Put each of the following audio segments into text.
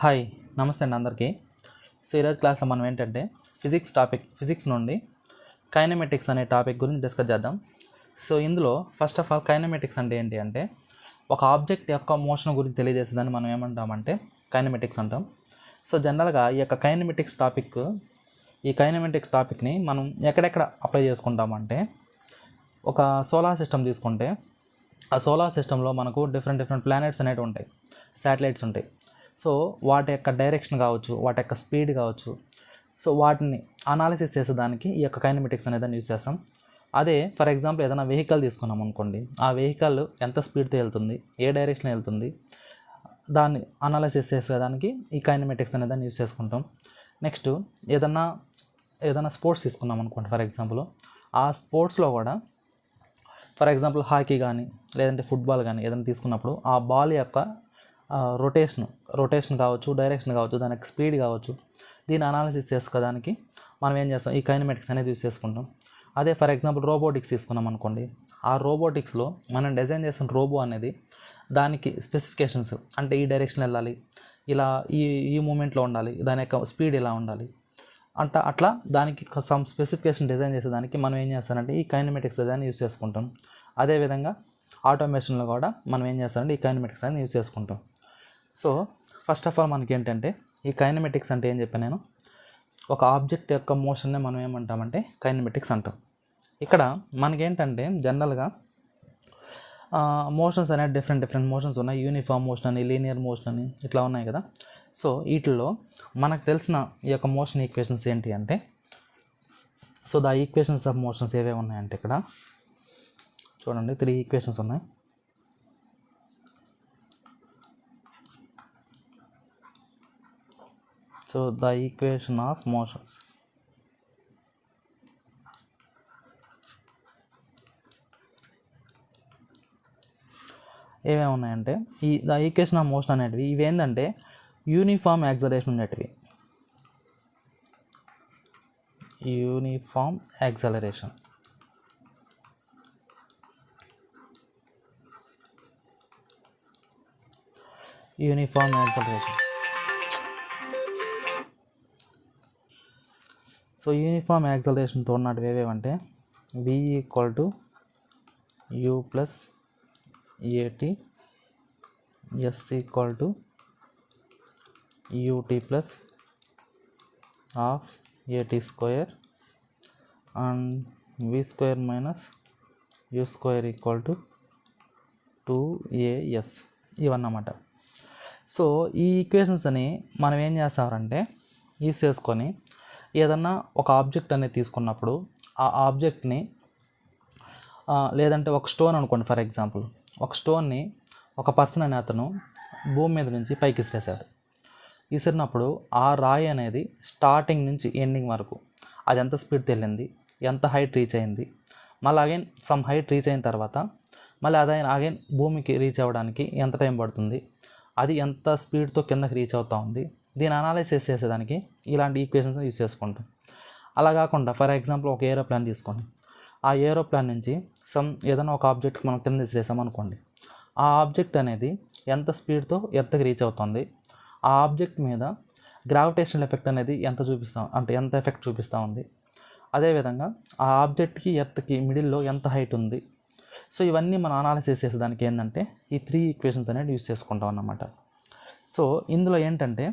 Hi నమస్తే అండి అందరికీ. సో ఈరోజు క్లాస్లో మనం ఏంటంటే ఫిజిక్స్ నుండి కైనమెటిక్స్ అనే టాపిక్ గురించి డిస్కస్ చేద్దాం. సో ఇందులో ఫస్ట్ ఆఫ్ ఆల్ కైనమెటిక్స్ అంటే ఏంటి అంటే ఒక ఆబ్జెక్ట్ యొక్క మోషన్ గురించి తెలియజేసేదాన్ని మనం ఏమంటామంటే కైనమెటిక్స్ అంటాం. సో జనరల్గా ఈ కైనమెటిక్స్ టాపిక్ని మనం ఎక్కడెక్కడ అప్లై చేసుకుంటామంటే ఒక సోలార్ సిస్టమ్ తీసుకుంటే ఆ సోలార్ సిస్టంలో మనకు డిఫరెంట్ ప్లానెట్స్ అనేవి ఉంటాయి, శాటిలైట్స్ ఉంటాయి. సో వాటి యొక్క డైరెక్షన్ కావచ్చు, వాటి యొక్క స్పీడ్ కావచ్చు, సో వాటిని అనాలిసిస్ చేసేదానికి ఈ యొక్క కైనమెటిక్స్ అనేదాన్ని యూజ్ చేస్తాం. అదే ఫర్ ఎగ్జాంపుల్ ఏదైనా వెహికల్ తీసుకున్నాం అనుకోండి, ఆ వెహికల్ ఎంత స్పీడ్తో వెళ్తుంది, ఏ డైరెక్షన్ వెళ్తుంది, దాన్ని అనాలిసిస్ చేసేదానికి ఈ కైనమెటిక్స్ అనేదాన్ని యూజ్ చేసుకుంటాం. నెక్స్ట్ ఏదైనా స్పోర్ట్స్ తీసుకున్నాం అనుకోండి, ఫర్ ఎగ్జాంపుల్ ఆ స్పోర్ట్స్లో కూడా ఫర్ ఎగ్జాంపుల్ హాకీ కానీ లేదంటే ఫుట్బాల్ కానీ ఏదైనా తీసుకున్నప్పుడు ఆ బాల్ యొక్క రొటేషన్ కావచ్చు, డైరెక్షన్ కావచ్చు, దానికి స్పీడ్ కావచ్చు, దీన్ని అనాలిసిస్ చేసుకోవడానికి మనం ఏం చేస్తాం, ఈ కైనమెటిక్స్ అనేది యూజ్ చేసుకుంటాం. అదే ఫర్ ఎగ్జాంపుల్ రోబోటిక్స్ తీసుకున్నాం అనుకోండి, ఆ రోబోటిక్స్లో మనం డిజైన్ చేసిన రోబో అనేది దానికి స్పెసిఫికేషన్స్ అంటే ఈ డైరెక్షన్ వెళ్ళాలి, ఇలా ఈ మూమెంట్లో ఉండాలి, దాని యొక్క స్పీడ్ ఇలా ఉండాలి అట్లా దానికి సమ్ స్పెసిఫికేషన్ డిజైన్ చేసేదానికి మనం ఏం చేస్తామంటే ఈ కైనమెటిక్స్ డిజైన్ యూజ్ చేసుకుంటాం. అదేవిధంగా ఆటోమేషన్లో కూడా మనం ఏం చేస్తామంటే ఈ కైనమెటిక్స్ అనేది యూజ్ చేసుకుంటాం. సో ఫస్ట్ ఆఫ్ ఆల్ మనకి ఏంటంటే ఈ కైనమెటిక్స్ అంటే ఏం చెప్పాను నేను, ఒక ఆబ్జెక్ట్ యొక్క మోషన్నే మనం ఏమంటామంటే కైనమెటిక్స్ అంటాం. ఇక్కడ మనకేంటంటే జనరల్గా మోషన్స్ అనేవి డిఫరెంట్ మోషన్స్ ఉన్నాయి. యూనిఫామ్ మోషన్ అని, లీనియర్ మోషన్ అని ఇట్లా ఉన్నాయి కదా. సో వీటిల్లో మనకు తెలిసిన ఈ యొక్క మోషన్ ఈక్వేషన్స్ ఏంటి అంటే, so the equations of motions ఏవే ఉన్నాయంటే ఇక్కడ చూడండి 3 ఈక్వేషన్స్ ఉన్నాయి. So the equation of motions ఏమేమి ఉన్నాయంటే ద ఈక్వేషన్ ఆఫ్ మోషన్ అనేటివి ఇవి ఏంటంటే యూనిఫామ్ యాక్సలరేషన్ ఉండేటివి. యూనిఫామ్ యాక్సలరేషన్ సో యూనిఫామ్ యాక్సలరేషన్తో ఉన్నట్టు ఏవేవంటే v = u + at, s = ut + half at² and v² - u² = 2as ఇవన్నమాట. సో ఈ ఈక్వేషన్స్ అని మనం ఏం చేస్తామంటే యూస్ చేసుకొని ఏదన్నా ఒక ఆబ్జెక్ట్ అనేది తీసుకున్నప్పుడు ఆ ఆబ్జెక్ట్ని లేదంటే ఒక స్టోన్ అనుకోండి, ఫర్ ఎగ్జాంపుల్ ఒక స్టోన్ని ఒక పర్సన్ అనే అతను భూమి మీద నుంచి పైకి విసిరినప్పుడు ఆ రాయి అనేది స్టార్టింగ్ నుంచి ఎండింగ్ వరకు అది ఎంత స్పీడ్తో వెళ్ళింది, ఎంత హైట్ రీచ్ అయింది, మళ్ళీ అగైన్ సమ్ హైట్ రీచ్ అయిన తర్వాత మళ్ళీ అగైన్ భూమికి రీచ్ అవ్వడానికి ఎంత టైం పడుతుంది, అది ఎంత స్పీడ్తో కిందకి రీచ్ అవుతూ ఉంది, దీని అనాలిసిస్ చేసేదానికి ఇలాంటి ఈక్వేషన్స్ యూజ్ చేసుకుంటాం. అలా కాకుండా ఫర్ ఎగ్జాంపుల్ ఒక ఏరోప్లేన్ తీసుకోండి, ఆ ఏరోప్లేన్ నుంచి ఏదైనా ఒక ఆబ్జెక్ట్ మనం కింద విసిరేసాం అనుకోండి, ఆ ఆబ్జెక్ట్ అనేది ఎంత స్పీడ్తో ఎర్త్కి రీచ్ అవుతుంది, ఆ ఆబ్జెక్ట్ మీద గ్రావిటేషనల్ ఎఫెక్ట్ అనేది ఎంత ఎఫెక్ట్ చూపిస్తూ ఉంది, అదేవిధంగా ఆ ఆబ్జెక్ట్కి ఎర్త్కి మిడిల్లో ఎంత హైట్ ఉంది. సో ఇవన్నీ మనం అనాలిసిస్ చేసేదానికి ఏంటంటే ఈ 3 ఈక్వేషన్స్ అనేది యూజ్ చేసుకుంటాం అన్నమాట. సో ఇందులో ఏంటంటే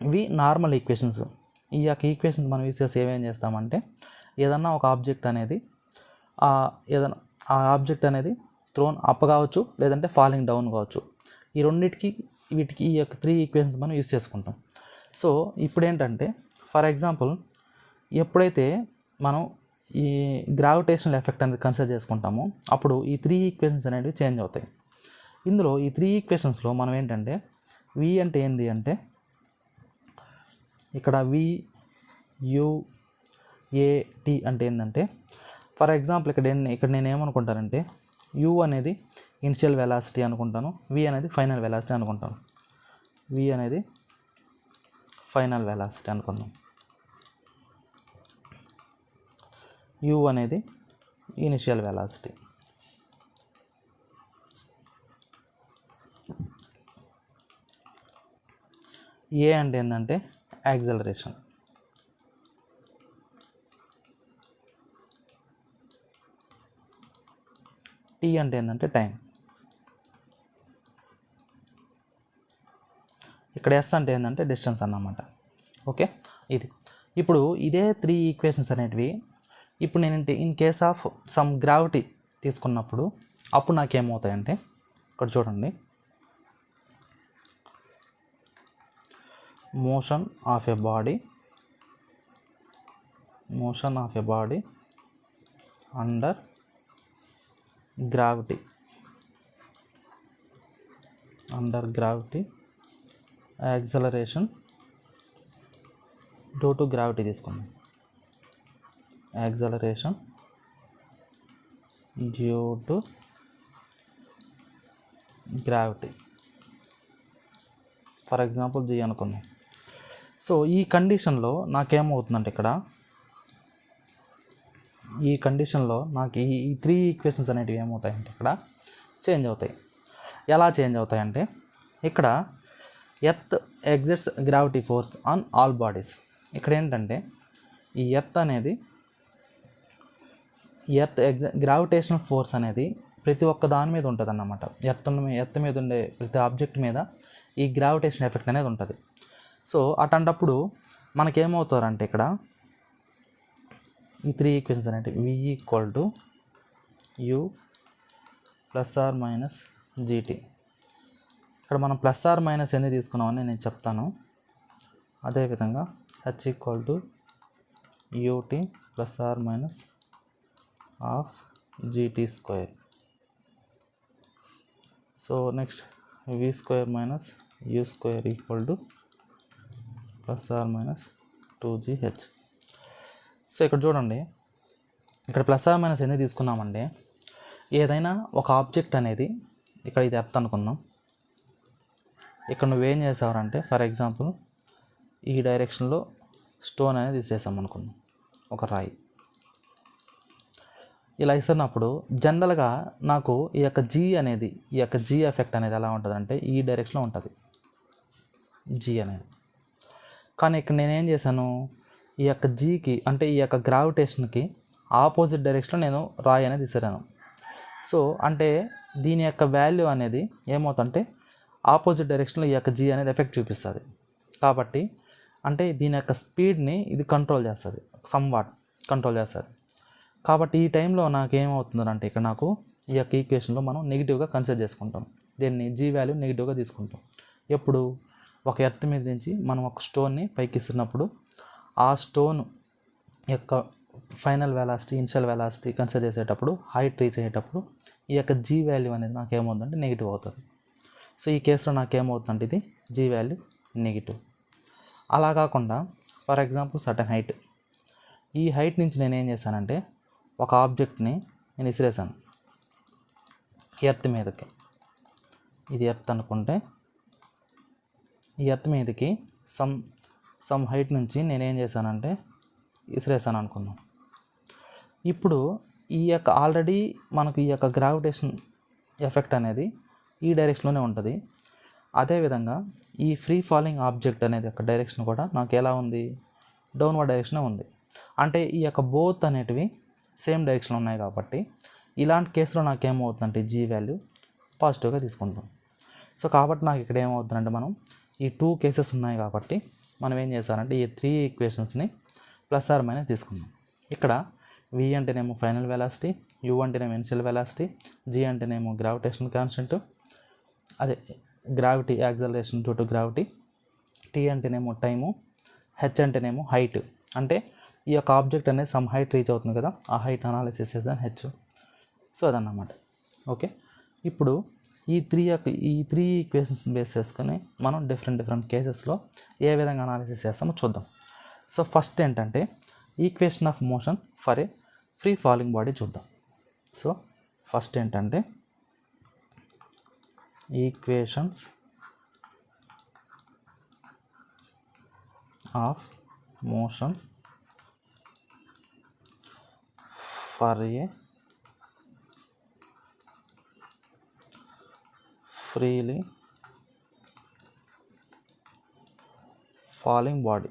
ఇవి నార్మల్ ఈక్వేషన్స్. ఈ యొక్క ఈక్వేషన్స్ మనం యూజ్ చేసి ఏమేం చేస్తామంటే ఏదన్నా ఒక ఆబ్జెక్ట్ అనేది ఆ ఆబ్జెక్ట్ అనేది థ్రోన్ అప్ కావచ్చు, లేదంటే ఫాలింగ్ డౌన్ కావచ్చు. వీటికి ఈ యొక్క 3 ఈక్వేషన్స్ మనం యూజ్ చేసుకుంటాం. సో ఇప్పుడు ఏంటంటే ఫర్ ఎగ్జాంపుల్ ఎప్పుడైతే మనం ఈ గ్రావిటేషనల్ ఎఫెక్ట్ అనేది కన్సిడర్ చేసుకుంటామో అప్పుడు ఈ 3 ఈక్వేషన్స్ అనేవి చేంజ్ అవుతాయి. ఇందులో ఈ 3 ఈక్వేషన్స్లో మనం ఏంటంటే v అంటే ఏంది అంటే ఇక్కడ v u a t అంటే ఏంటంటే ఫర్ ఎగ్జాంపుల్ ఇక్కడ నేను ఏమనుకుంటానంటే u అనేది ఇనిషియల్ వెలాసిటీ అనుకుంటాను, v అనేది ఫైనల్ వెలాసిటీ అనుకుంటాను. v అనేది ఫైనల్ వెలాసిటీ అనుకుందాం, u అనేది ఇనిషియల్ వెలాసిటీ. ఏ అంటే ఏంటంటే యాక్సలరేషన్, టీ అంటే ఏంటంటే టైం, ఇక్కడ ఎస్ అంటే ఏంటంటే డిస్టెన్స్ అన్నమాట. ఓకే, ఇది ఇప్పుడు ఇదే 3 ఈక్వేషన్స్ అనేటివి ఇప్పుడు నేను in case of some gravity తీసుకున్నప్పుడు అప్పుడు నాకేమవుతాయంటే, ఇక్కడ చూడండి, motion of a body under gravity acceleration due to gravity తీసుకున్నాం, acceleration due to gravity, for example g అనుకుందాం. సో ఈ కండిషన్లో నాకేమవుతుందంటే, ఇక్కడ ఈ కండిషన్లో నాకు ఈ 3 ఈక్వేషన్స్ అనేటివి ఏమవుతాయంటే ఇక్కడ చేంజ్ అవుతాయి. ఎలా చేంజ్ అవుతాయంటే, ఇక్కడ earth exits gravity force on all bodies. ఇక్కడ ఏంటంటే ఈ ఎర్త్ అనేది గ్రావిటేషనల్ ఫోర్స్ అనేది ప్రతి ఒక్క దాని మీద ఉంటుంది అన్నమాట. ఎర్త్ మీద ఉండే ప్రతి ఆబ్జెక్ట్ మీద ఈ గ్రావిటేషన్ ఎఫెక్ట్ అనేది ఉంటుంది. సో అట్లాంటప్పుడు మనకేమవుతారంటే ఇక్కడ ఈ 3 ఈక్వేషన్స్ అనేటివి V = U ± GT. ఇక్కడ మనం ప్లస్ ఆర్ మైనస్ ఎన్ని తీసుకున్నామని నేను చెప్తాను. అదేవిధంగా H = UT ± ½ GT². So next V² - U² ± 2GH. So ఇక్కడ చూడండి, ఇక్కడ ప్లస్ ఆర్ మైనస్ ఎన్ని తీసుకున్నామంటే, ఏదైనా ఒక ఆబ్జెక్ట్ అనేది, ఇక్కడ ఇది ఎర్త్ అనుకుందాం, ఇక్కడ నువ్వేం చేసావంటే, ఫర్ ఎగ్జాంపుల్ ఈ డైరెక్షన్లో స్టోన్ అనేది తీసేసాం అనుకుందాం, ఒక రాయి. ఇలా ఇస్తున్నప్పుడు జనరల్గా నాకు ఈ యొక్క జీ ఎఫెక్ట్ అనేది ఎలా ఉంటుందంటే ఈ డైరెక్షన్లో ఉంటుంది జీ అనేది. కానీ ఇక్కడ నేనేం చేశాను, ఈ యొక్క జీకి అంటే ఈ యొక్క గ్రావిటేషన్కి ఆపోజిట్ డైరెక్షన్లో నేను రాయి అనేది విసిరాను. సో అంటే దీని యొక్క వాల్యూ అనేది ఏమవుతుందంటే ఆపోజిట్ డైరెక్షన్లో ఈ యొక్క జీ అనేది ఎఫెక్ట్ చూపిస్తుంది. కాబట్టి అంటే దీని యొక్క స్పీడ్ని ఇది కంట్రోల్ చేస్తుంది, సమ్వాట్ కంట్రోల్ చేస్తుంది. కాబట్టి ఈ టైంలో నాకు ఏమవుతుందంటే, ఇక్కడ నాకు ఈ యొక్క ఈక్వేషన్లో మనం నెగిటివ్గా కన్సిడర్ చేసుకుంటాం, దీన్ని జీ వాల్యూ నెగిటివ్గా తీసుకుంటాం. ఎప్పుడు ఒక ఎర్త్ మీద నుంచి మనం ఒక స్టోన్ని పైకి ఇస్తున్నప్పుడు ఆ స్టోన్ యొక్క final velocity, initial velocity consider చేసేటప్పుడు, హైట్ రీచ్ అయ్యేటప్పుడు ఈ యొక్క జీ వాల్యూ అనేది నాకు ఏమవుతుందంటే నెగిటివ్ అవుతుంది. సో ఈ కేసులో నాకేమవుతుందంటే ఇది జీ వాల్యూ నెగిటివ్. అలా కాకుండా ఫర్ ఎగ్జాంపుల్ సర్టెన్ హైట్, ఈ హైట్ నుంచి నేను ఏం చేశానంటే ఒక ఆబ్జెక్ట్ని నేను విసిరేసాను ఎర్త్ మీదకి. ఇది ఎర్త్ అనుకుంటే ఈ ఎర్త్ మీదకి సమ్ హైట్ నుంచి నేనేం చేశానంటే విసిరేసాను అనుకుందాం. ఇప్పుడు ఈ యొక్క ఆల్రెడీ మనకు ఈ యొక్క గ్రావిటేషన్ ఎఫెక్ట్ అనేది ఈ డైరెక్షన్లోనే ఉంటుంది. అదేవిధంగా ఈ ఫ్రీ ఫాలింగ్ ఆబ్జెక్ట్ అనేది యొక్క డైరెక్షన్ కూడా నాకు ఎలా ఉంది, డౌన్వర్డ్ డైరెక్షనే ఉంది. అంటే ఈ యొక్క బోత్ అనేటివి సేమ్ డైరెక్షన్లో ఉన్నాయి. కాబట్టి ఇలాంటి కేసులో నాకు ఏమవుతుందంటే జీ వాల్యూ పాజిటివ్గా తీసుకుంటాం. సో కాబట్టి నాకు ఇక్కడ ఏమవుతుందంటే, మనం ఈ 2 కేసెస్ ఉన్నాయి కాబట్టి మనం ఏం చేస్తారంటే ఈ 3 ఈక్వేషన్స్ని ప్లస్ ఆర్ మైనస్ తీసుకున్నాం. ఇక్కడ V అంటేనేమో ఫైనల్ వెలాసిటీ, U అంటేనేమో ఇనిషియల్ వెలాసిటీ, G అంటేనేమో గ్రావిటేషన్ కాన్స్టెంట్, అదే gravity acceleration due to gravity, T అంటేనేమో టైము, H అంటేనేమో హైట్, అంటే ఈ యొక్క ఆబ్జెక్ట్ అనేది సమ్ హైట్ రీచ్ అవుతుంది కదా, ఆ హైట్ అనాలిసిస్ చేద్దాం H. సో అదన్నమాట. ఓకే, ఇప్పుడు ఈ 3 ఈక్వేషన్స్ బేస్ చేసుకొని మనం డిఫరెంట్ కేసెస్లో ఏ విధంగా అనాలిసిస్ చేస్తామో చూద్దాం. సో ఫస్ట్ ఏంటంటే equation of motion for A free falling body చూద్దాం. సో ఫస్ట్ ఏంటంటే equations of motion for A freely falling body,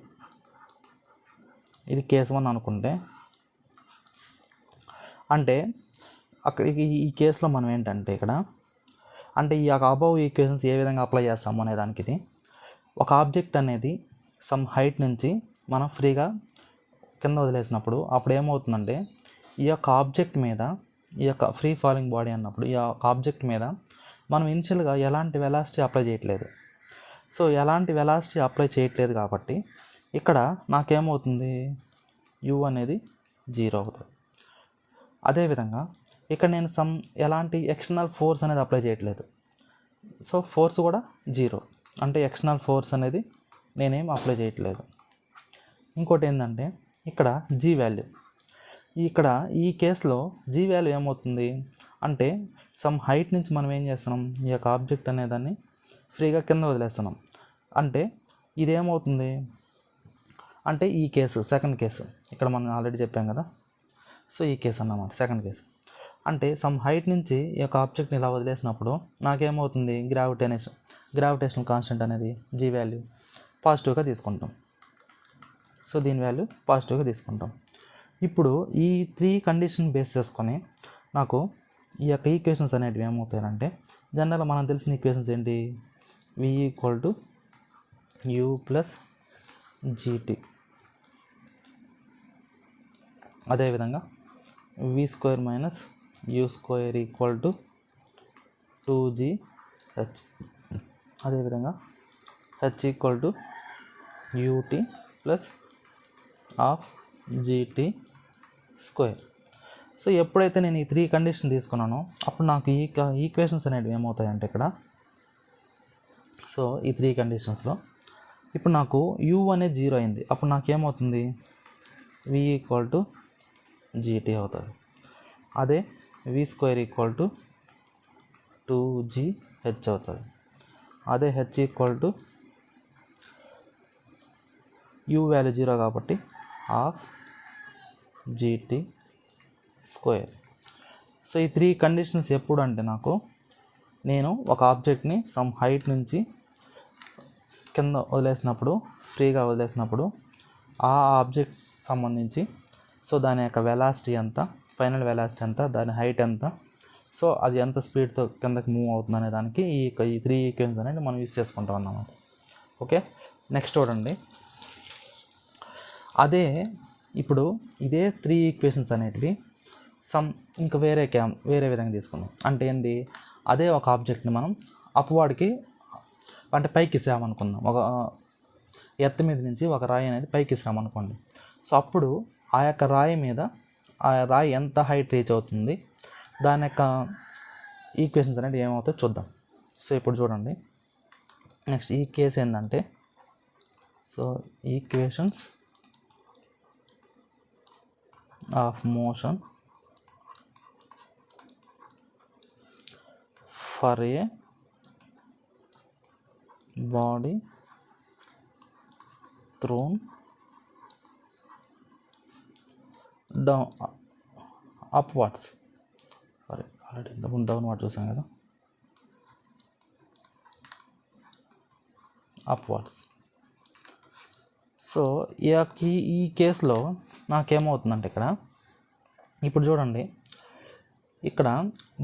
ఇది కేస్ 1 అనుకుంటే, అంటే అక్కడ ఈ కేసులో మనం ఏంటంటే ఇక్కడ అంటే ఈ అబౌవ్ ఈక్వేషన్స్ ఏ విధంగా అప్లై చేస్తాము అనే దానికి ఇది ఒక ఆబ్జెక్ట్ అనేది సమ్ హైట్ నుంచి మనం ఫ్రీగా కింద వదిలేసినప్పుడు అప్పుడు ఏమవుతుందంటే ఈ యొక్క ఆబ్జెక్ట్ మీద ఈ యొక్క ఫ్రీ ఫాలింగ్ బాడీ అన్నప్పుడు ఈ యొక్క ఆబ్జెక్ట్ మీద మనం ఇనిషియల్గా ఎలాంటి వెలాసిటీ అప్లై చేయట్లేదు. సో ఎలాంటి వెలాసిటీ అప్లై చేయట్లేదు కాబట్టి ఇక్కడ నాకేమవుతుంది, యూ అనేది 0 అవుతుంది. అదేవిధంగా ఇక్కడ నేను ఎలాంటి ఎక్స్టర్నల్ ఫోర్స్ అనేది అప్లై చేయట్లేదు. సో ఫోర్స్ కూడా 0, అంటే ఎక్స్టర్నల్ ఫోర్స్ అనేది నేనేం అప్లై చేయట్లేదు. ఇంకోటి ఏంటంటే ఇక్కడ జీ వాల్యూ, ఇక్కడ ఈ కేసులో జీ వాల్యూ ఏమవుతుంది అంటే సమ్ హైట్ నుంచి మనం ఏం చేస్తున్నాం, ఈ యొక్క ఆబ్జెక్ట్ అనేదాన్ని ఫ్రీగా కింద వదిలేస్తున్నాం. అంటే ఇదేమవుతుంది అంటే ఈ కేసు సెకండ్ కేసు ఇక్కడ మనం ఆల్రెడీ చెప్పాం కదా. సో ఈ కేసు అన్నమాట సెకండ్ కేసు. అంటే సమ్ హైట్ నుంచి ఈ యొక్క ఆబ్జెక్ట్ని ఇలా వదిలేసినప్పుడు నాకేమవుతుంది, గ్రావిటేషనల్ కాన్స్టెంట్ అనేది జీ వాల్యూ పాజిటివ్గా తీసుకుంటాం. సో దీని వాల్యూ పాజిటివ్గా తీసుకుంటాం. ఇప్పుడు ఈ 3 కండిషన్ బేస్ చేసుకొని నాకు ఈ యొక్క ఈక్వేషన్స్ అనేటివి ఏమవుతాయంటే జనరల్గా మనం తెలిసిన ఈక్వేషన్స్ ఏంటి, v = u + gt, అదేవిధంగా v² - u² = 2gh, అదేవిధంగా h = ut + gt². సో ఎప్పుడైతే నేను ఈ 3 కండిషన్ తీసుకున్నానో అప్పుడు నాకు ఈ ఈక్వేషన్స్ అనేవి ఏమవుతాయంటే ఇక్కడ, సో ఈ 3 కండిషన్స్లో ఇప్పుడు నాకు u అనేది 0 అయింది. అప్పుడు నాకేమవుతుంది, v = gt అవుతుంది. అదే v² = 2gh అవుతుంది. అదే h = u వాల్యూ 0 కాబట్టి ½ gt². సో ఈ 3 కండిషన్స్ ఎప్పుడు అంటే నాకు నేను ఒక ఆబ్జెక్ట్ని సమ్ హైట్ నుంచి కింద వదిలేసినప్పుడు ఫ్రీగా వదిలేసినప్పుడు ఆ ఆబ్జెక్ట్ సంబంధించి సో దాని యొక్క వెలాసిటీ ఎంత, ఫైనల్ వెలాసిటీ ఎంత, దాని హైట్ ఎంత, సో అది ఎంత స్పీడ్తో కిందకి మూవ్ అవుతుంది అనే దానికి ఈ 3 ఈక్వేషన్స్ అనేది మనం యూస్ చేసుకుంటాం అన్నమాట. ఓకే, నెక్స్ట్ చూడండి. అదే ఇప్పుడు ఇదే 3 ఈక్వేషన్స్ అనేటివి ఇంకా వేరే విధంగా తీసుకుందాం. అంటే ఏంది, అదే ఒక ఆబ్జెక్ట్ని మనం అప్వార్డ్కి అంటే పైకి ఇసామనుకుందాం. ఒక ఎర్త్ మీద నుంచి ఒక రాయి అనేది పైకి ఇసామనుకోండి. సో అప్పుడు ఆ యొక్క రాయి మీద ఆ రాయి ఎంత హైట్ రీచ్ అవుతుంది, దాని యొక్క ఈక్వేషన్స్ అనేది ఏమవుతాయో చూద్దాం. సో ఇప్పుడు చూడండి, నెక్స్ట్ ఈ కేసు ఏంటంటే, so equations of motion for a body thrown down upwards, already ఇంతకుముందు డౌన్వర్డ్ చూసాం కదా, అప్వార్డ్స్. సో ఈ కేసులో నాకేమవుతుందంటే ఇక్కడ ఇప్పుడు చూడండి, ఇక్కడ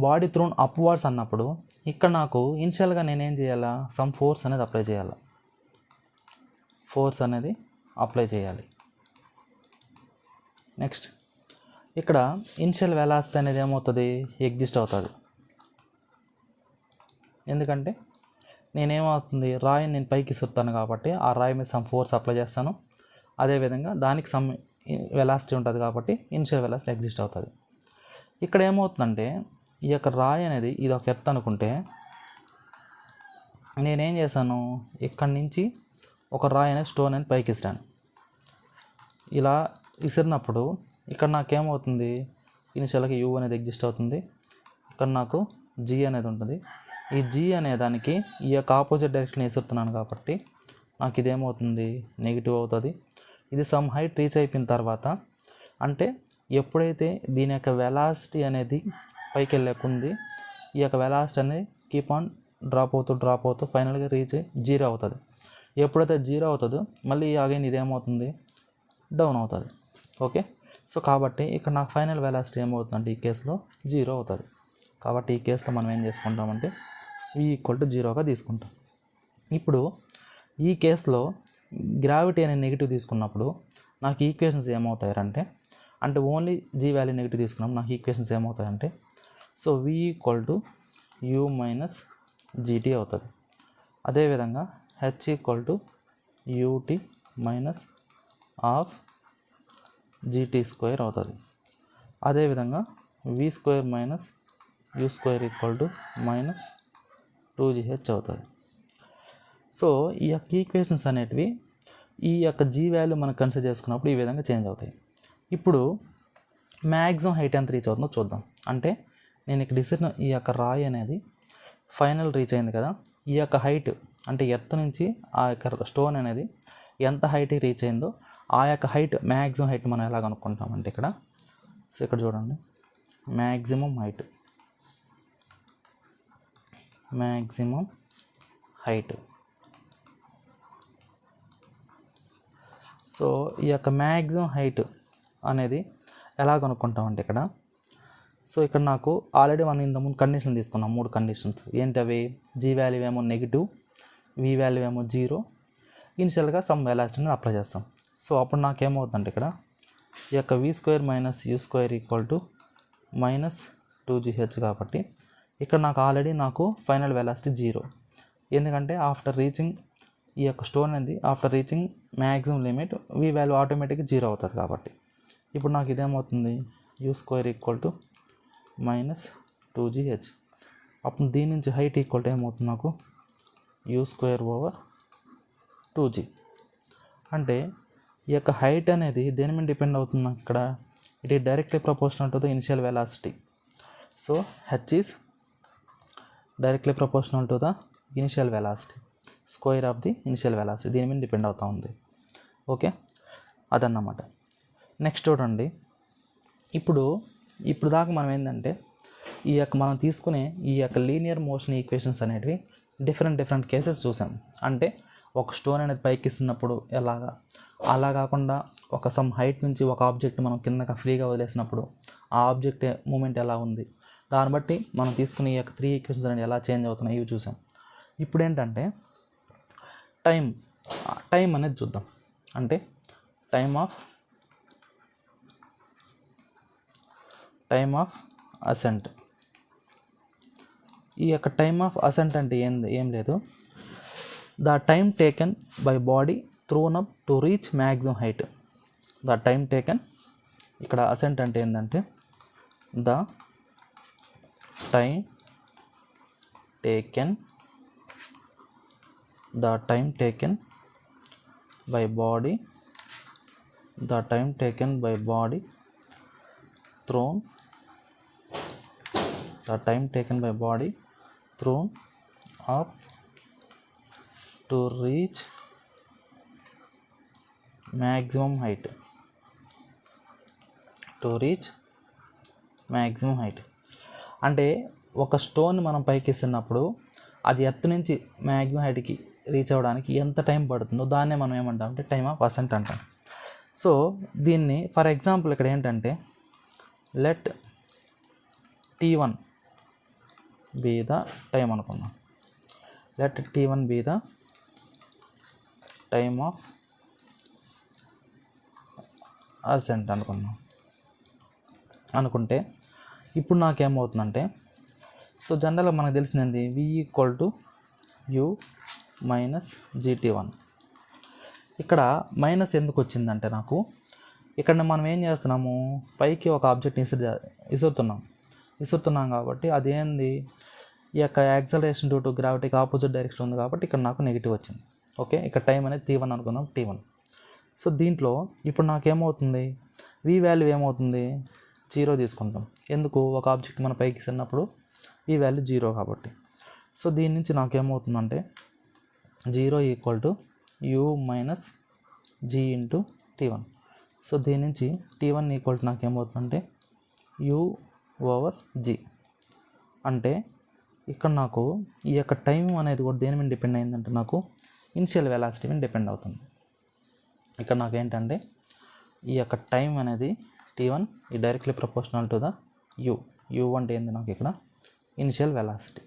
బాడీ థ్రోన్ అప్వార్డ్స్ అన్నప్పుడు ఇక్కడ నాకు ఇనిషియల్గా నేనేం చేయాలా, సమ్ ఫోర్స్ అనేది అప్లై చేయాలి. నెక్స్ట్ ఇక్కడ ఇనిషియల్ వెలాసిటీ అనేది ఏమవుతుంది, ఎగ్జిస్ట్ అవుతుంది. ఎందుకంటే నేనేమవుతుంది, రాయిని నేను పైకి ఇస్తాను కాబట్టి ఆ రాయి మీద సమ్ ఫోర్స్ అప్లై చేస్తాను. అదేవిధంగా దానికి సమ్ వెలాసిటీ ఉంటుంది కాబట్టి ఇనిషియల్ వెలాసిటీ ఎగ్జిస్ట్ అవుతుంది. ఇక్కడ ఏమవుతుందంటే ఈ యొక్క రాయి అనేది ఇది ఒక ఎర్త్ అనుకుంటే నేనేం చేశాను, ఇక్కడి నుంచి ఒక రాయి అనేది స్టోన్ అని పైకి ఇస్తాను. ఇలా విసిరినప్పుడు ఇక్కడ నాకేమవుతుంది, ఇనిషియల్గా యూ అనేది ఎగ్జిస్ట్ అవుతుంది. ఇక్కడ నాకు జీ అనేది ఉంటుంది. ఈ జీ అనే దానికి ఈ యొక్క ఆపోజిట్ డైరెక్షన్ విసురుతున్నాను కాబట్టి నాకు ఇదేమవుతుంది, నెగిటివ్ అవుతుంది. ఇది సమ్ హైట్ రీచ్ అయిపోయిన తర్వాత, అంటే ఎప్పుడైతే దీని యొక్క వెలాసిటీ అనేది పైకి వెళ్ళకుంది, ఈ యొక్క వెలాసిటీ అనేది కీప్ ఆన్ డ్రాప్ అవుతూ ఫైనల్గా రీచ్ 0 అవుతుంది. ఎప్పుడైతే 0 అవుతుందో మళ్ళీ అగైన్ ఇదేమవుతుంది, డౌన్ అవుతుంది. ఓకే, సో కాబట్టి ఇక్కడ నాకు ఫైనల్ వెలాసిటీ ఏమవుతుందంటే ఈ కేసులో 0 అవుతుంది. కాబట్టి ఈ కేసులో మనం ఏం చేసుకుంటామంటే V = 0గా తీసుకుంటాం. ఇప్పుడు ఈ కేసులో గ్రావిటీ అనే నెగిటివ్ తీసుకున్నప్పుడు నాకు ఈక్వేషన్స్ ఏమవుతాయంటే, అంటే ఓన్లీ G వాల్యూ నెగిటివ్ తీసుకున్నాం, నాకు equations ఏమవుతాయంటే, so V = U - GT అవుతుంది. అదేవిధంగా H = UT - ½ GT² అవుతుంది. అదేవిధంగా V² - U² - 2GH అవుతుంది. సో ఈ యొక్క ఈక్వేషన్స్ అనేటివి ఈ యొక్క G వాల్యూ మనం కన్సిడర్ చేసుకున్నప్పుడు ఈ విధంగా చేంజ్ అవుతాయి. ఇప్పుడు మ్యాక్సిమం హైట్ ఎంత రీచ్ అవుతుందో చూద్దాం. అంటే నేను ఇక్కడ ఇసిన ఈ యొక్క రాయి అనేది ఫైనల్ రీచ్ అయింది కదా, ఈ యొక్క హైట్ అంటే ఎర్త్ నుంచి ఆ యొక్క స్టోన్ అనేది ఎంత హైట్కి రీచ్ అయిందో ఆ యొక్క హైట్ మ్యాక్సిమం హైట్ మనం ఎలా కనుక్కుంటామంటే ఇక్కడ, సో ఇక్కడ చూడండి, మ్యాక్సిమం హైట్ సో ఈ యొక్క మ్యాక్సిమం హైట్ అనేది ఎలా కనుక్కుంటామంటే ఇక్కడ, సో ఇక్కడ నాకు ఆల్రెడీ మనం ఇంతకుముందు కండిషన్ తీసుకున్నాం, 3 కండిషన్స్. ఏంటవి? G వాల్యూ ఏమో నెగిటివ్, V వాల్యూ ఏమో 0, ఇనిషియల్గా సమ్ వెలాసిటీని అప్లై చేస్తాం. సో అప్పుడు నాకేమవుతుందంటే ఇక్కడ ఈ యొక్క V² - U² - 2GH కాబట్టి ఇక్కడ నాకు ఫైనల్ వెలాసిటీ 0. ఎందుకంటే ఆఫ్టర్ రీచింగ్ ఈ యొక్క స్టోన్ అనేది after reaching maximum limit V value ఆటోమేటిక్గా 0 అవుతుంది. కాబట్టి ఇప్పుడు నాకు ఇదేమవుతుంది, U² - 2GH. అప్పుడు దీని నుంచి హైట్ ఈక్వల్ ఏమవుతుంది నాకు, U²/2G. అంటే ఈ యొక్క హైట్ అనేది దేని మీద డిపెండ్ అవుతుంది నాకు ఇక్కడ, it is directly proportional to the initial velocity. So H is directly proportional to the initial velocity, square of the initial velocity, దీని మీద డిపెండ్ అవుతూ ఉంది. ఓకే, అదన్నమాట. నెక్స్ట్ చూడండి, ఇప్పుడు దాకా మనం ఏంటంటే ఈ యొక్క మనం తీసుకునే ఈ యొక్క లీనియర్ మోషన్ ఈక్వేషన్స్ అనేటివి డిఫరెంట్ కేసెస్ చూసాం. అంటే ఒక స్టోన్ అనేది పైకి ఇస్తున్నప్పుడు ఎలాగా, అలా కాకుండా ఒక సమ్ హైట్ నుంచి ఒక ఆబ్జెక్ట్ మనం కిందగా ఫ్రీగా వదిలేసినప్పుడు ఆ ఆబ్జెక్ట్ మూమెంట్ ఎలా ఉంది, దాన్ని బట్టి మనం తీసుకునే ఈ యొక్క 3 ఈక్వేషన్స్ అనేవి ఎలా చేంజ్ అవుతున్నాయి ఇవి చూసాం. ఇప్పుడు ఏంటంటే టైం అనేది చూద్దాం. అంటే టైమ్ ఆఫ్ అసెంట్. ఈ యొక్క టైమ్ ఆఫ్ అసెంట్ అంటే ఏం లేదు, the time taken by body thrown up to reach maximum height. The time taken, ఇక్కడ అసెంట్ అంటే ఏంటంటే the time taken by body thrown up to reach maximum height. అంటే ఒక స్టోన్ మనం పైకి ఇస్తున్నప్పుడు అది ఎత్తు నుంచి మ్యాక్సిమం హైట్కి రీచ్ అవ్వడానికి ఎంత టైం పడుతుందో దాన్నే మనం ఏమంటాం అంటే టైమ్ ఆఫ్ అసెంట్ అంటాం. సో దీన్ని ఫర్ ఎగ్జాంపుల్ ఇక్కడ ఏంటంటే let T1 be the time అనుకున్నాం. Let T1 be the time of ascent అనుకుంటే ఇప్పుడు నాకేమవుతుందంటే, సో జనరల్గా మనకు తెలిసింది V = U - GT1. ఇక్కడ మైనస్ ఎందుకు వచ్చిందంటే నాకు ఇక్కడ మనం ఏం చేస్తున్నాము, పైకి ఒక ఆబ్జెక్ట్ విసురుతున్నాం కాబట్టి అదేంది ఈ యొక్క యాక్సలరేషన్ డ్యూ టు గ్రావిటీకి ఆపోజిట్ డైరెక్షన్ ఉంది కాబట్టి ఇక్కడ నాకు నెగిటివ్ వచ్చింది. ఓకే, ఇక్కడ టైం అనేది T1 అనుకుందాం, T1. సో దీంట్లో ఇప్పుడు నాకేమవుతుంది, V వాల్యూ ఏమవుతుంది, 0 తీసుకుంటాం. ఎందుకు, ఒక ఆబ్జెక్ట్ మన పైకి ఇస్తున్నప్పుడు V వాల్యూ 0 కాబట్టి. సో దీని నుంచి నాకేమవుతుందంటే 0 = U - G × T1. సో దీని నుంచి T1 నాకేమవుతుందంటే U/G. అంటే ఇక్కడ నాకు ఈ యొక్క టైం అనేది కూడా దేని మీద డిపెండ్ అయిందంటే నాకు ఇనిషియల్ వెలాసిటీ మీద డిపెండ్ అవుతుంది. ఇక్కడ నాకు ఏంటంటే ఈ యొక్క టైం అనేది t1 ఈ directly proportional to the u అంటే ఏంది నాకు ఇక్కడ initial velocity.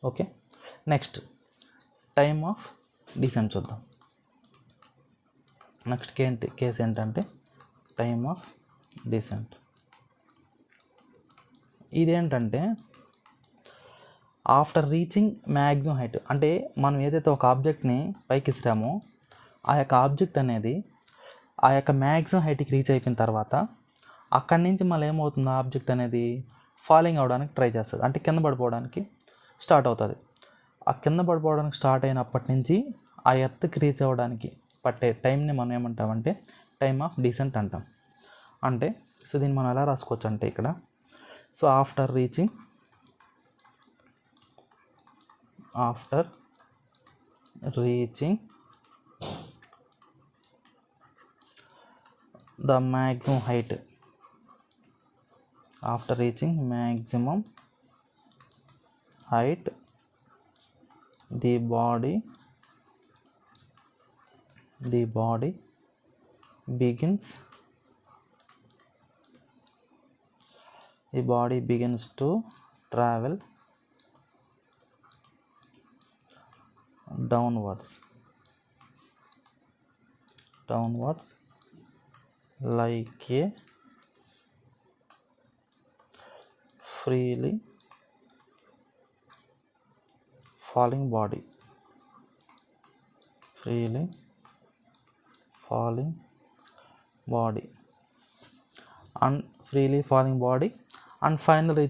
Okay, next time of descent చూద్దాం. నెక్స్ట్ కేసు ఏంటంటే టైమ్ ఆఫ్ డిసెంట్. ఇదేంటంటే ఆఫ్టర్ రీచింగ్ మ్యాక్సిమం హైట్, అంటే మనం ఏదైతే ఒక ఆబ్జెక్ట్ని పైకి ఇస్తామో ఆ యొక్క ఆబ్జెక్ట్ అనేది ఆ యొక్క మ్యాక్సిమం హైట్కి రీచ్ అయిపోయిన తర్వాత అక్కడి నుంచి మళ్ళీ ఏమవుతుంది, ఆబ్జెక్ట్ అనేది ఫాలింగ్ అవ్వడానికి ట్రై చేస్తుంది, అంటే కింద పడిపోవడానికి స్టార్ట్ అవుతుంది. ఆ కింద పడిపోవడానికి స్టార్ట్ అయినప్పటి నుంచి ఆ ఎర్త్కి రీచ్ అవ్వడానికి పట్టే టైంని మనం ఏమంటామంటే టైమ్ ఆఫ్ డిసెంట్ అంటాం. అంటే సో దీన్ని మనం ఎలా రాసుకోవచ్చు అంటే ఇక్కడ so after reaching the maximum height, after reaching maximum height the body begins to travel downwards like a freely falling body, and finally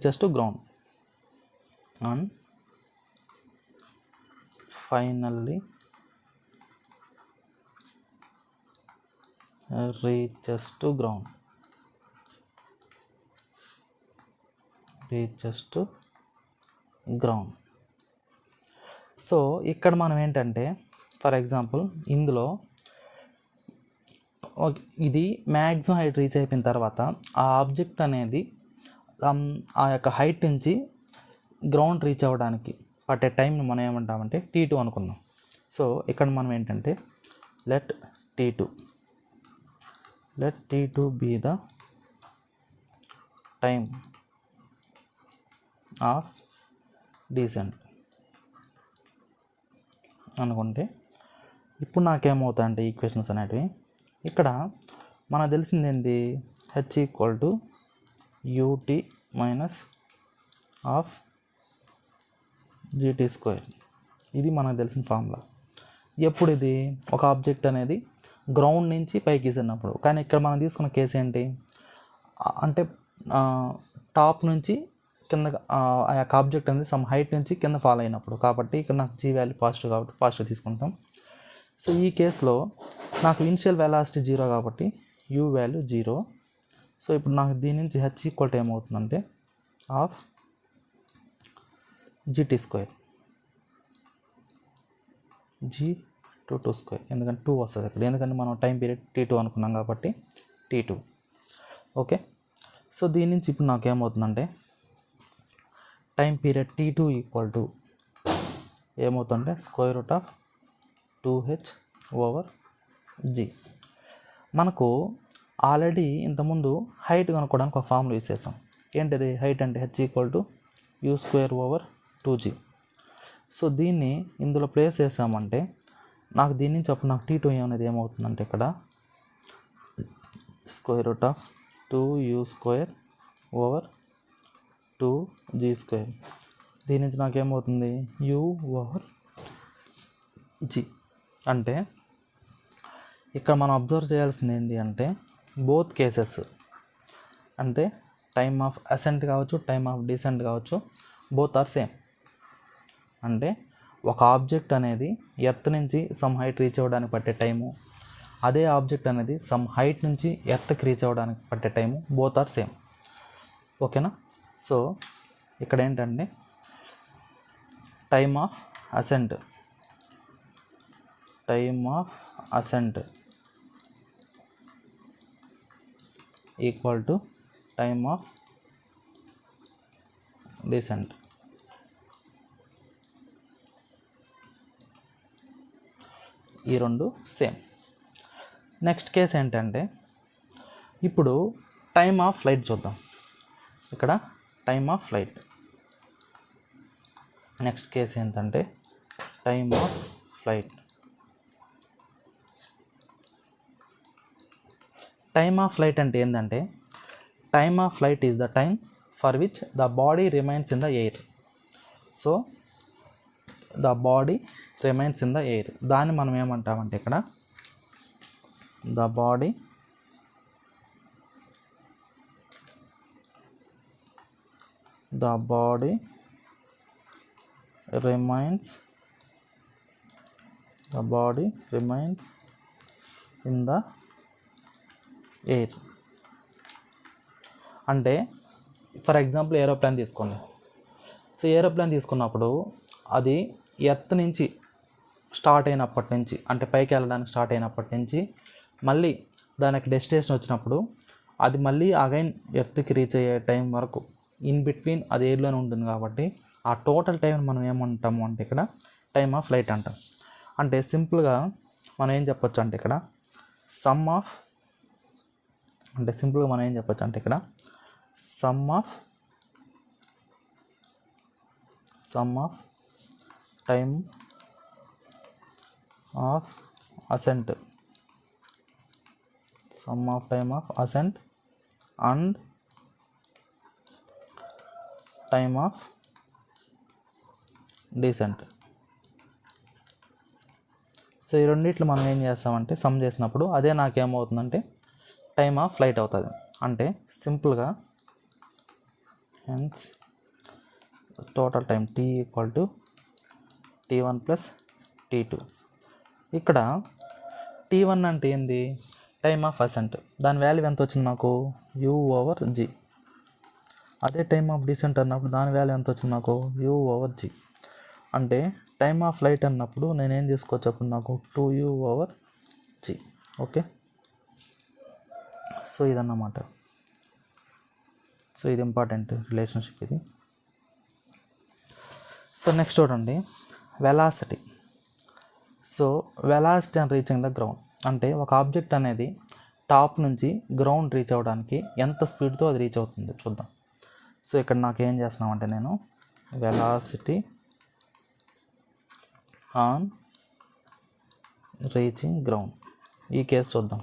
reaches to ground, reaches to ground. So ఇక్కడ మనం ఏంటంటే for example ఇందులో ఇది maximum height reach అయిపోయిన తర్వాత ఆ object అనేది ఆ యొక్క హైట్ నుంచి గ్రౌండ్ రీచ్ అవ్వడానికి పట్టే టైంని మనం ఏమంటామంటే t2 అనుకుందాం. సో ఇక్కడ మనం ఏంటంటే let t2 be the time of descent అనుకుంటే ఇప్పుడు నాకేమవుతాయంటే ఈక్వేషన్స్ అనేటివి ఇక్కడ మనకు తెలిసింది ఏంటి, h = ut minus of gt². ఇది మనకు తెలిసిన ఫార్ములా. ఎప్పుడు ఇది ఒక ఆబ్జెక్ట్ అనేది గ్రౌండ్ నుంచి పైకి ఇసిరినప్పుడు. కానీ ఇక్కడ మనం తీసుకున్న కేసు ఏంటి అంటే టాప్ నుంచి కింద ఆ యొక్క ఆబ్జెక్ట్ అనేది సమ్ హైట్ నుంచి కింద ఫాల్ అయినప్పుడు. కాబట్టి ఇక్కడ నాకు g వాల్యూ పాజిటివ్ కాబట్టి పాజిటివ్ తీసుకుంటాం. సో ఈ కేసులో నాకు ఇనిషియల్ వెలాసిటీ 0 కాబట్టి u వాల్యూ 0. సో ఇప్పుడు నాకు దీని నుంచి h = ఏమవుతుందంటే ఆఫ్ gt², g22², ఎందుకంటే 2 వస్తుంది ఇక్కడ, ఎందుకంటే మనం టైం పీరియడ్ t2 అనుకున్నాం కాబట్టి t2. ఓకే, సో దీని నుంచి ఇప్పుడు నాకు ఏమవుతుందంటే టైం పీరియడ్ t2 = ఏమవుతుందంటే √2h/g. మనకు ఆల్రెడీ ఇంతకుముందు హైట్ కనుక్కోవడానికి ఒక ఫార్ములా యూస్ చేసాం. ఏంటిది హైట్ అంటే h = u²/2g. సో దీన్ని ఇందులో ప్లేస్ చేసామంటే నాకు దీని నుంచి అప్పుడు నాకు t2 అనేది ఏమవుతుందంటే ఇక్కడ √2u²/2g². దీని నుంచి నాకేమవుతుంది u/g. అంటే ఇక్కడ మనం అబ్జర్వ్ చేయాల్సింది ఏంటి అంటే బోత్ కేసెస్ అంటే టైమ్ ఆఫ్ అసెంట్ కావచ్చు, టైమ్ ఆఫ్ డిసెంట్ కావచ్చు, బోత్ ఆర్ సేమ్. అంటే ఒక ఆబ్జెక్ట్ అనేది ఎర్త్ నుంచి సమ్ హైట్ రీచ్ అవ్వడానికి పట్టే టైము, అదే ఆబ్జెక్ట్ అనేది సమ్ హైట్ నుంచి ఎర్త్కి రీచ్ అవ్వడానికి పట్టే టైము బోత్ ఆర్ సేమ్. ఓకేనా? సో ఇక్కడ ఏంటంటే time of ascent equal to time of descent. ఈ రెండు సేమ్. నెక్స్ట్ కేస్ ఏంటంటే ఇప్పుడు టైమ్ ఆఫ్ ఫ్లైట్ చూద్దాం. ఇక్కడ time of flight. Next case ఏంటంటే time of flight. Time of flight అంటే ఏంటంటే time of flight is the time for which the body remains in the air. So the body remains in the air. దాన్ని మనం ఏమంటామంటే ఇక్కడ the body remains in the air. అంటే for example aeroplane తీసుకోండి. So aeroplane తీసుకున్నప్పుడు అది earth నుంచి start అయినప్పటి నుంచి, అంటే పైకి వెళ్ళడానికి స్టార్ట్ అయినప్పటి నుంచి మళ్ళీ దానికి డెస్టినేషన్ వచ్చినప్పుడు అది మళ్ళీ అగైన్ ఎర్త్కి రీచ్ అయ్యే టైం వరకు ఇన్ బిట్వీన్ అది ఎయిర్లోనే ఉంటుంది. కాబట్టి ఆ టోటల్ టైం మనం ఏమంటాము అంటే ఇక్కడ టైమ్ ఆఫ్ ఫ్లైట్ అంటాం. అంటే సింపుల్గా మనం ఏం చెప్పొచ్చు అంటే ఇక్కడ sum of time of ascent and time of descent. So ఈ రెండిట్లో మనం ఏం చేస్తామంటే సమ్ చేసినప్పుడు అదే నాకేమవుతుందంటే టైమ్ ఆఫ్ ఫ్లైట్ అవుతుంది. అంటే సింపుల్గా hence total time T equal to T1 plus T2. ఇక్కడ T1 అంటే ఏంది? Time of ascent. దాని వాల్యూ ఎంత వచ్చింది నాకు? U/G. అదే టైమ్ ఆఫ్ డిసెంట్ అన్నప్పుడు దాని వాల్యూ ఎంత వచ్చింది నాకు? U/G. అంటే టైమ్ ఆఫ్ ఫ్లైట్ అన్నప్పుడు నేనేం తీసుకోవచ్చు అప్పుడు నాకు 2U/G. ఓకే, సో ఇదన్నమాట. సో ఇది ఇంపార్టెంట్ రిలేషన్షిప్ ఇది. సో నెక్స్ట్ చూడండి velocity. So velocity and reaching the ground అంటే ఒక ఆబ్జెక్ట్ అనేది టాప్ నుంచి గ్రౌండ్ రీచ్ అవ్వడానికి ఎంత స్పీడ్తో అది రీచ్ అవుతుంది చూద్దాం. సో ఇక్కడ నాకు ఏం చేస్తున్నామంటే నేను వెలాసిటీ ఆన్ రీచింగ్ గ్రౌండ్ ఈ కేసు చూద్దాం.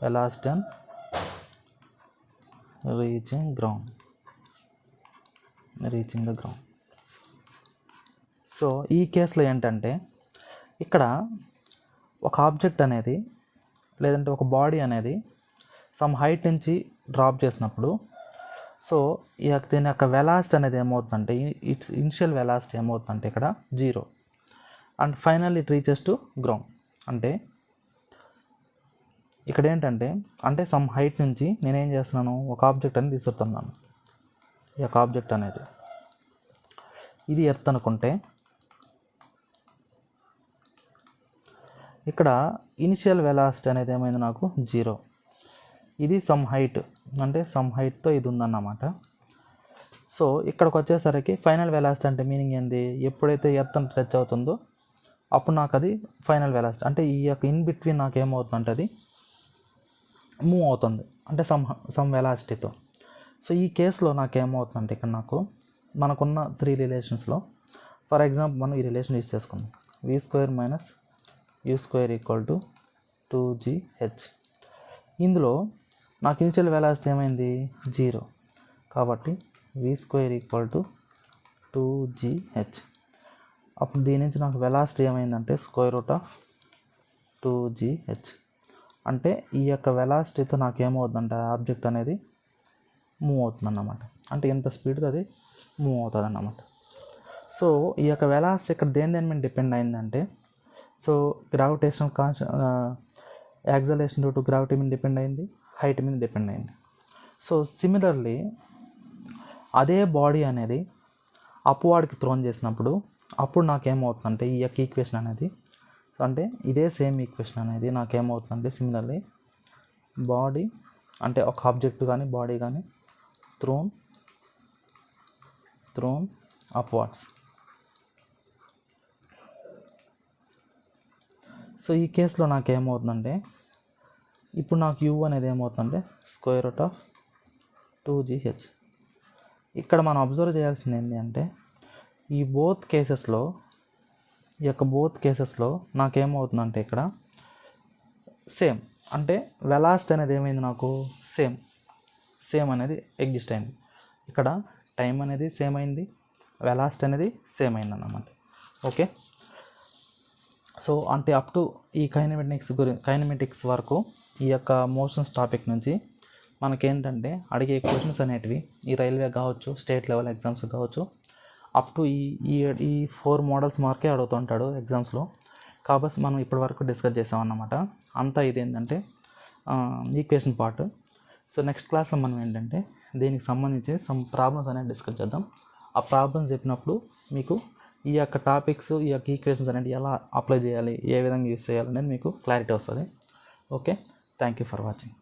Velocity on reaching the ground. So ఈ కేసులో ఏంటంటే ఇక్కడ ఒక ఆబ్జెక్ట్ అనేది లేదంటే ఒక బాడీ అనేది సమ్ హైట్ నుంచి డ్రాప్ చేసినప్పుడు సో దీని యొక్క వెలాసిటీ అనేది ఏమవుతుందంటే ఇట్స్ ఇనిషియల్ వెలాసిటీ ఏమవుతుందంటే ఇక్కడ 0 and final it reaches to ground. అంటే ఇక్కడ ఏంటంటే అంటే సమ్ హైట్ నుంచి నేనేం చేస్తున్నాను, ఒక ఆబ్జెక్ట్ అనేది తీసుకుతున్నాను. ఈ యొక్క ఆబ్జెక్ట్ అనేది ఇది ఎర్త్ అనుకుంటే ఇక్కడ ఇనిషియల్ వెలాసిటీ అనేది ఏమైంది నాకు 0. ఇది సమ్ హైట్ అంటే సమ్ హైట్తో ఇది ఉందన్నమాట. సో ఇక్కడికి వచ్చేసరికి ఫైనల్ వెలాసిటీ అంటే మీనింగ్ ఏంది? ఎప్పుడైతే ఎర్త్ టచ్ అవుతుందో అప్పుడు నాకు అది ఫైనల్ వెలాసిటీ. అంటే ఈ యొక్క ఇన్ బిట్వీన్ నాకు ఏమవుతుందంటే అది మూవ్ అవుతుంది అంటే సమ్ వెలాసిటీతో. సో ఈ కేసులో నాకేమవుతుందంటే ఇక్కడ మనకున్న 3 రిలేషన్స్లో ఫర్ ఎగ్జాంపుల్ మనం ఈ రిలేషన్ యూజ్ చేసుకుందాం. v² - u² = 2gh. ఇందులో నాకు ఇనిషియల్ వెలాసిటీ ఏమైంది 0. కాబట్టి v² = 2gh. అప్పుడు దీని నుంచి నాకు వెలాసిటీ ఏమైందంటే √2gh. అంటే ఈ యొక్క వెలాసిటీతో నాకు ఏమవుతుందంటే ఆబ్జెక్ట్ అనేది మూవ్ అవుతుంది అన్నమాట. అంటే ఎంత స్పీడ్తో అది మూవ్ అవుతుంది అన్నమాట. సో ఈ యొక్క వెలాసిటీ ఇక్కడ దేని మీద డిపెండ్ అయిందంటే so gravitational acceleration due to gravity మీద డిపెండ్ అయింది, హైట్ మీద డిపెండ్ అయింది. సో సిమిలర్లీ అదే బాడీ అనేది అప్వార్డ్కి థ్రోన్ చేసినప్పుడు అప్పుడు నాకేమవుతుందంటే ఈ యొక్క ఈక్వేషన్ అనేది అంటే ఇదే సేమ్ ఈక్వేషన్ అనేది నాకేమవుతుందంటే సిమిలర్లీ బాడీ అంటే ఒక ఆబ్జెక్ట్ కానీ బాడీ కానీ థ్రోన్ అప్వార్డ్స్. సో ఈ కేసులో నాకు ఏమవుతుందంటే ఇప్పుడు నాకు u అనేది ఏమవుతుందంటే స్క్వేర్ రూట్ ఆఫ్ 2gh. ఇక్కడ మనం అబ్జర్వ్ చేయాల్సింది ఏంటి అంటే ఈ బోత్ కేసెస్లో నాకేమవుతుందంటే ఇక్కడ సేమ్, అంటే వెలాసిటీ అనేది ఏమైంది, నాకు సేమ్ అనేది ఎగ్జిస్ట్ అయింది. ఇక్కడ టైం అనేది సేమ్ అయింది, వెలాసిటీ అనేది సేమ్ అయింది అన్నమాట. ఓకే, సో అంటే అప్ టు ఈ కైనమెటిక్స్ వరకు ఈ యొక్క మోషన్స్ టాపిక్ నుంచి మనకేంటంటే అడిగే క్వశ్చన్స్ అనేటివి ఈ రైల్వే కావచ్చు, స్టేట్ లెవెల్ ఎగ్జామ్స్ కావచ్చు, అప్ టు ఈ 4 మోడల్స్ మార్కే అడుగుతుంటాడు ఎగ్జామ్స్లో. కాబట్టి మనం ఇప్పటి వరకు డిస్కస్ చేసామన్నమాట. అంతా ఇదేంటంటే ఈక్వేషన్ పార్ట్. సో నెక్స్ట్ క్లాస్లో మనం ఏంటంటే దీనికి సంబంధించి సమ్ ప్రాబ్లమ్స్ అనేది డిస్కస్ చేద్దాం. ఆ ప్రాబ్లమ్స్ చెప్పినప్పుడు మీకు ఈ యొక్క టాపిక్స్, ఈ యొక్క ఈక్వేషన్స్ అనేది ఎలా అప్లై చేయాలి, ఏ విధంగా యూస్ చేయాలనేది మీకు క్లారిటీ వస్తుంది. Okay, thank you for watching.